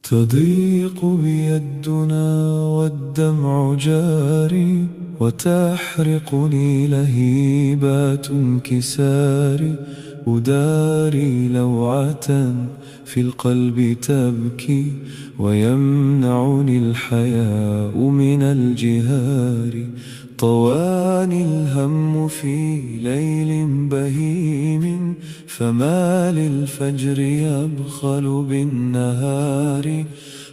تضيق بي الدنا والدمع جاري، وتحرقني لهيبات انكساري. أداري لوعة في القلب تبكي، ويمنعني الحياء من الجهار. طواني الهم في ليل بهيم، فما للفجر يبخل بالنهار.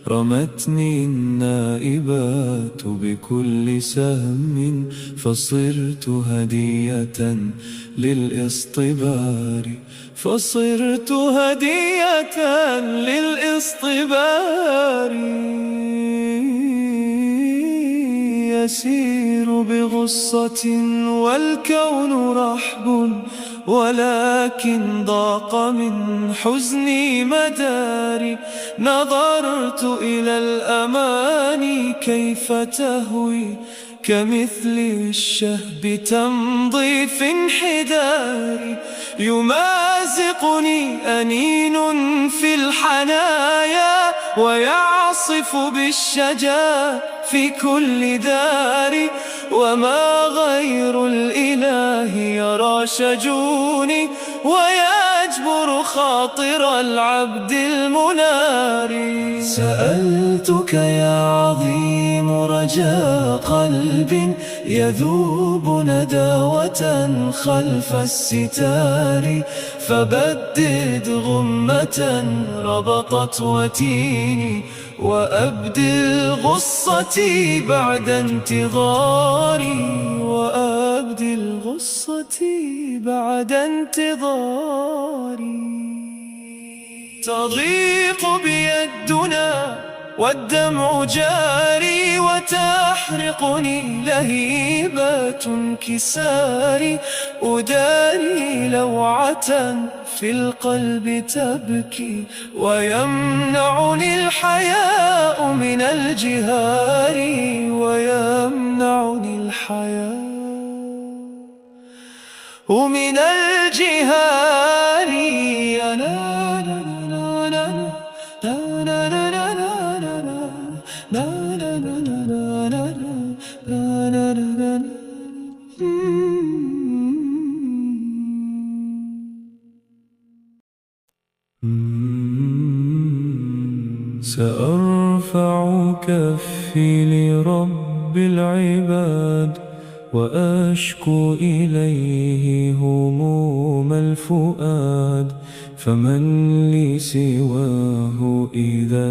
رمتني النائبات بكل سهم، فصرت هدية للاصطبار. فصرت هدية للاصطبار. يسير بغصة والكون رحب، ولكن ضاق من حزني مداري. نظرت إلى الأماني كيف تهوي، كمثل الشهب تمضي في انحداري. يمازقني أنين في الحنايا، ويعصف بالشجا في كل دار. وما غير الإله يرى شجوني، ويجبر خاطر العبد المنار. سألتك يا عظيم رجاء قلب، يذوب نداوة خلف الستار. فبدد غمة ربطت وتيني، وأبدل غصتي بعد انتظاري. وأبدل غصتي بعد انتظاري. تضيق بي الدنا والدمع جاري، وتحرقني لهيبات انكساري. أداري لوعة في القلب تبكي، ويمنعني الحياء من الجهار. ويمنعني الحياء من الجهار. سأرفع كفي لرب العباد، وأشكو إليه هموم الفؤاد. فمن لي سواه إذا